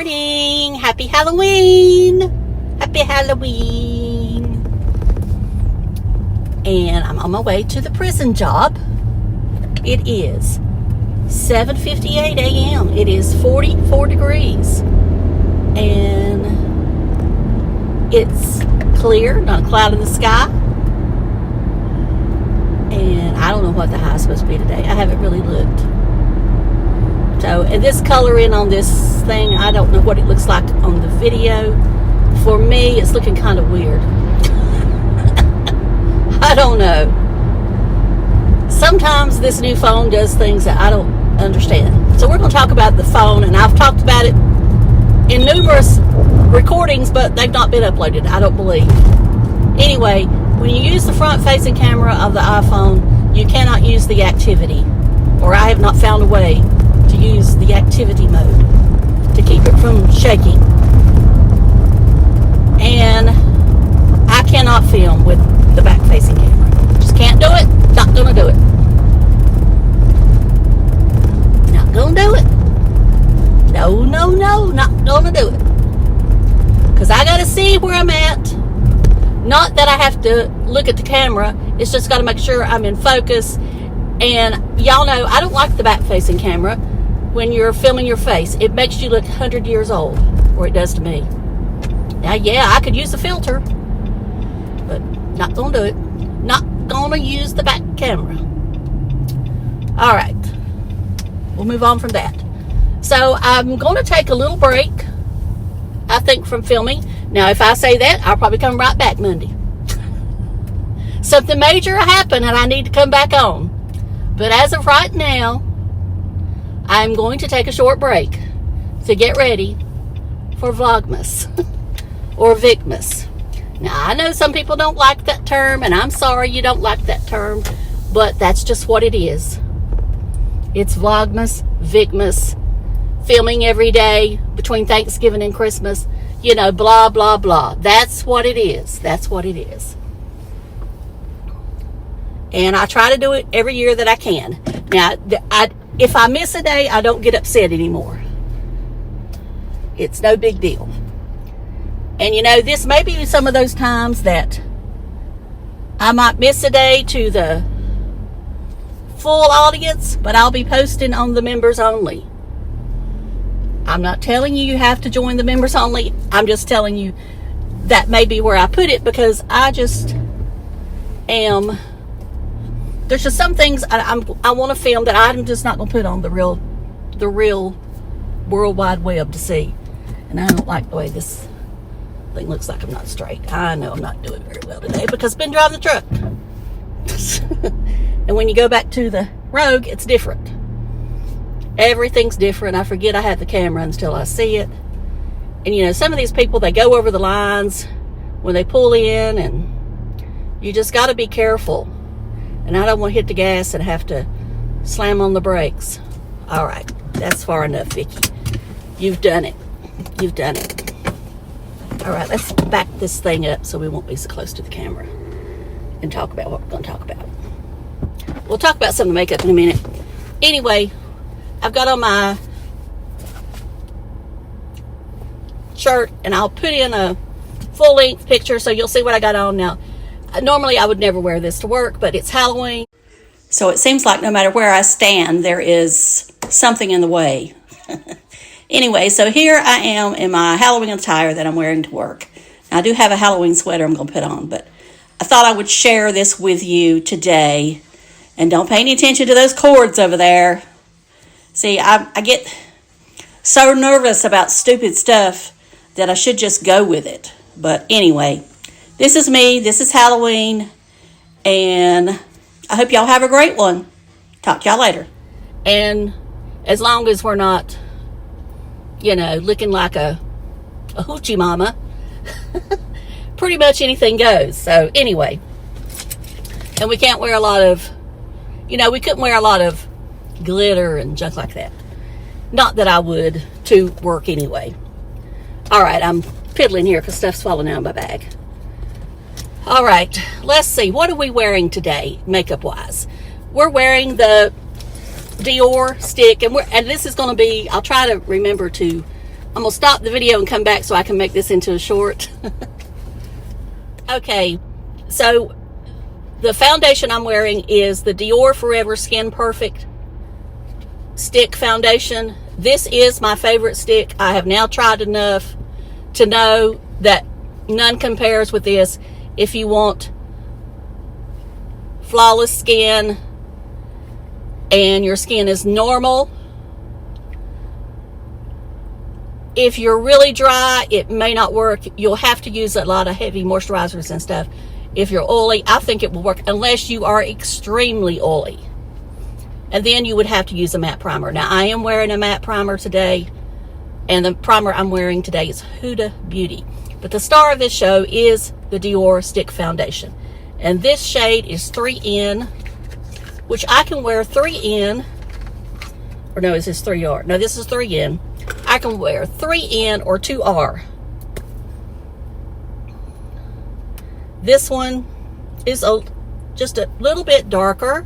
morning. Happy Halloween. Happy Halloween. And I'm on my way to the prison job. It is 7:58 a.m. It is 44 degrees. And it's clear, not a cloud in the sky. And I don't know what the high is supposed to be today. I haven't really looked. So, and this coloring on this thing, I don't know what it looks like on the video. For me, it's looking kind of weird. I don't know. Sometimes this new phone does things that I don't understand. So we're going to talk about the phone, and I've talked about it in numerous recordings, but they've not been uploaded, I don't believe. Anyway, when you use the front-facing camera of the iPhone, you cannot use the activity, or I have not found a way to use the activity mode to keep it from shaking. And I cannot film with the back-facing camera. Just can't do it. Not gonna do it. Not gonna do it. No, no, no. Not gonna do it. Because I gotta see where I'm at. Not that I have to look at the camera. It's just got to make sure I'm in focus. And y'all know I don't like the back-facing camera when you're filming your face. It makes you look 100 years old, or it does to me. Now, yeah, I could use a filter, but not going to do it. Not going to use the back camera. All right. We'll move on from that. So I'm going to take a little break, I think, from filming. Now, if I say that, I'll probably come right back Monday. Something major happened and I need to come back on. But as of right now, I'm going to take a short break to get ready for Vlogmas or Vicmas. Now, I know some people don't like that term, and I'm sorry you don't like that term, but that's just what it is. It's Vlogmas, Vicmas, filming every day between Thanksgiving and Christmas. You know, blah, blah, blah. That's what it is. That's what it is. And I try to do it every year that I can. Now, if I miss a day, I don't get upset anymore. It's no big deal. And, you know, this may be some of those times that I might miss a day to the full audience, but I'll be posting on the members only. I'm not telling you have to join the members only. I'm just telling you that may be where I put it, because I just am. There's just some things I want to film that I'm just not going to put on the real World Wide Web to see. And I don't like the way this thing looks like I'm not straight. I know I'm not doing very well today because I've been driving the truck. And when you go back to the Rogue, it's different. Everything's different. I forget I have the camera until I see it. And, you know, some of these people, they go over the lines when they pull in, and you just got to be careful. And I don't want to hit the gas and have to slam on the brakes. All right. That's far enough, Vicky. You've done it. You've done it. All right. Let's back this thing up so we won't be so close to the camera and talk about what we're going to talk about. We'll talk about some of the makeup in a minute. Anyway, I've got on my shirt, and I'll put in a full-length picture so you'll see what I got on now. Normally, I would never wear this to work, but it's Halloween. So it seems like no matter where I stand, there is something in the way. Anyway, so here I am in my Halloween attire that I'm wearing to work. Now, I do have a Halloween sweater I'm going to put on, but I thought I would share this with you today. And don't pay any attention to those cords over there. See, I get so nervous about stupid stuff that I should just go with it. But anyway, this is me. This is Halloween. And I hope y'all have a great one. Talk to y'all later. And as long as we're not, you know, looking like a hoochie mama, pretty much anything goes. So anyway, and we can't wear a lot of, you know, we couldn't wear a lot of glitter and junk like that. Not that I would to work anyway. All right, I'm piddling here because stuff's falling out of my bag. All right, let's see. What are we wearing today, makeup-wise? We're wearing the Dior stick, and this is going to be, I'll try to remember to I'm going to stop the video and come back so I can make this into a short. Okay, so the foundation I'm wearing is the Dior Forever Skin Perfect Stick Foundation. This is my favorite stick. I have now tried enough to know that none compares with this. If you want flawless skin and your skin is normal, if you're really dry, it may not work. You'll have to use a lot of heavy moisturizers and stuff. If you're oily, I think it will work unless you are extremely oily. And then you would have to use a matte primer. Now, I am wearing a matte primer today, and the primer I'm wearing today is Huda Beauty. But the star of this show is the Dior Stick Foundation. And this shade is 3N, which I can wear 3N. Or no, is this 3R? No, this is 3N. I can wear 3N or 2R. This one is just a little bit darker.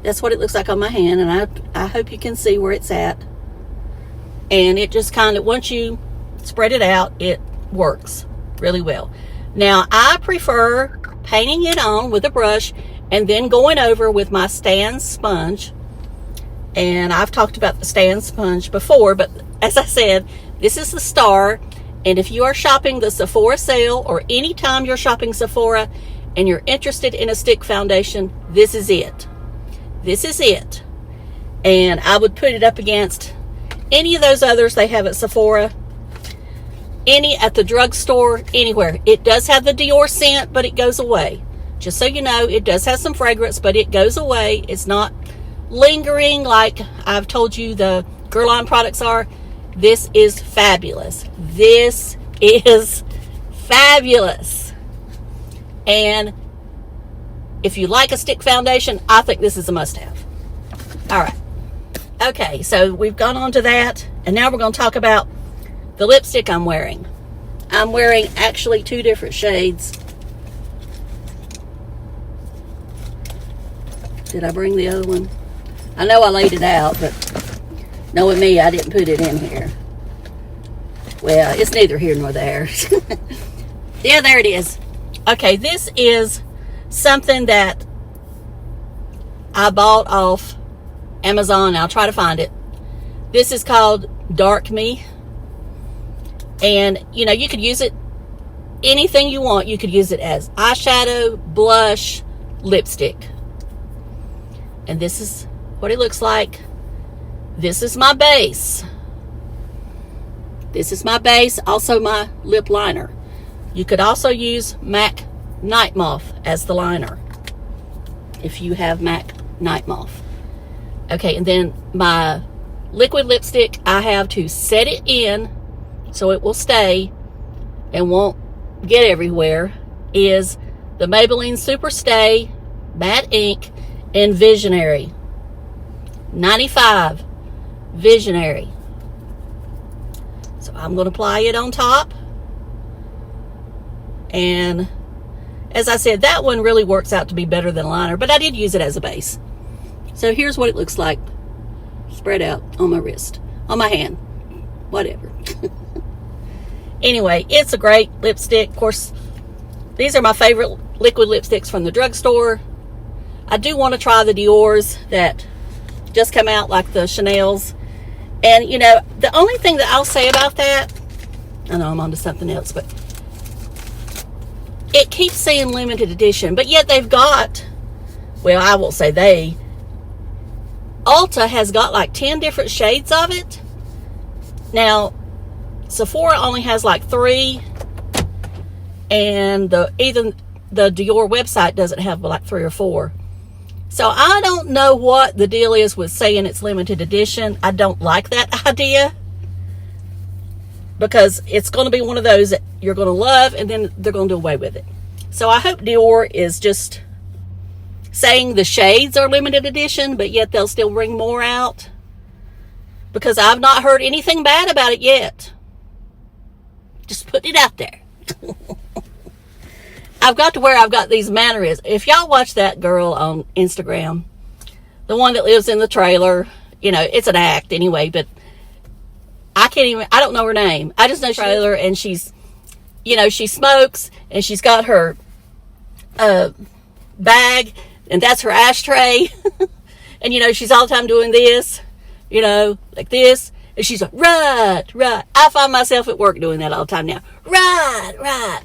That's what it looks like on my hand, and I hope you can see where it's at. And it just kind of, once you spread it out, it works really well. Now, I prefer painting it on with a brush and then going over with my stand sponge. And I've talked about the stand sponge before, but as I said, this is the star. And if you are shopping the Sephora sale, or anytime you're shopping Sephora and you're interested in a stick foundation, this is it. This is it. And I would put it up against any of those others they have at Sephora, any at the drugstore, anywhere. It does have the Dior scent, but it goes away. Just so you know, it does have some fragrance, but it goes away. It's not lingering like I've told you the Guerlain products are. This is fabulous. This is fabulous. And if you like a stick foundation, I think this is a must-have. All right. Okay, so we've gone on to that, and now we're going to talk about the lipstick I'm wearing. I'm wearing actually 2 different shades. Did I bring the other one? I know I laid it out, but knowing me, I didn't put it in here. Well, it's neither here nor there. Yeah, there it is. Okay, this is something that I bought off Amazon. I'll try to find it. This is called Dark Me. And, you know, you could use it anything you want. You could use it as eyeshadow, blush, lipstick. And this is what it looks like. This is my base. This is my base, also my lip liner. You could also use MAC Nightmoth as the liner if you have MAC Nightmoth. Okay, and then my liquid lipstick, I have to set it in so it will stay and won't get everywhere, is the Maybelline Superstay Matte Ink in Visionary. 95 Visionary. So I'm going to apply it on top. And as I said, that one really works out to be better than a liner, but I did use it as a base. So here's what it looks like spread out on my wrist, on my hand, whatever. Anyway, it's a great lipstick. Of course, these are my favorite liquid lipsticks from the drugstore. I do want to try the Dior's that just come out, like the Chanel's. And, you know, the only thing that I'll say about that, I know I'm on to something else, but it keeps saying limited edition, but yet they've got, well, I won't say they, Ulta has got like 10 different shades of it. Now, Sephora only has like 3, and even the Dior website doesn't have like 3 or 4. So I don't know what the deal is with saying it's limited edition. I don't like that idea, because it's going to be one of those that you're going to love and then they're going to do away with it. So I hope Dior is just saying the shades are limited edition, but yet they'll still bring more out, because I've not heard anything bad about it yet. Just put it out there. I've got to where I've got these mannerisms. If y'all watch that girl on Instagram, the one that lives in the trailer, you know, it's an act anyway, but I don't know her name. I just know she's trailer, and she's, you know, she smokes, and she's got her bag, and that's her ashtray. And, you know, she's all the time doing this, you know, like this. And she's like, right. I find myself at work doing that all the time now. Right.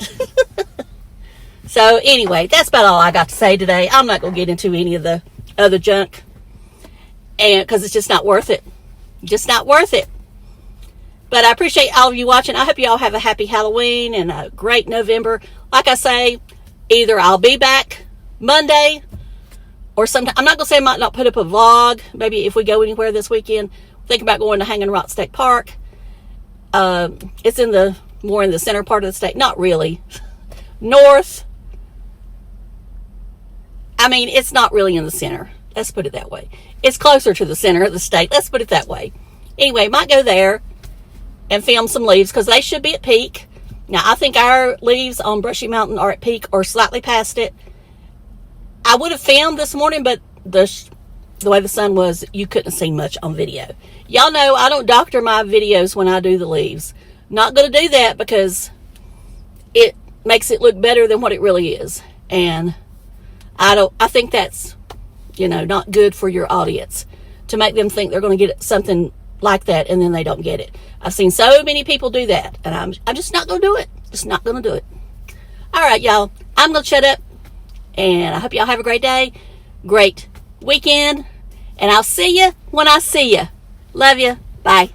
So, anyway, that's about all I got to say today. I'm not going to get into any of the other junk. And because it's just not worth it. Just not worth it. But I appreciate all of you watching. I hope you all have a happy Halloween and a great November. Like I say, either I'll be back Monday or sometime. I'm not going to say I might not put up a vlog. Maybe if we go anywhere this weekend. Think about going to Hanging Rock State Park. It's more in the center part of the state. Not really. North. I mean, it's not really in the center. Let's put it that way. It's closer to the center of the state. Let's put it that way. Anyway, might go there and film some leaves because they should be at peak. Now, I think our leaves on Brushy Mountain are at peak or slightly past it. I would have filmed this morning, but the way the sun was, you couldn't see much on video. Y'all know I don't doctor my videos when I do the leaves. Not going to do that because it makes it look better than what it really is. And I think that's, you know, not good for your audience to make them think they're going to get something like that and then they don't get it. I've seen so many people do that, and I'm just not going to do it. Just not going to do it. All right, y'all. I'm going to shut up, and I hope y'all have a great day, great weekend, and I'll see you when I see you. Love you. Bye.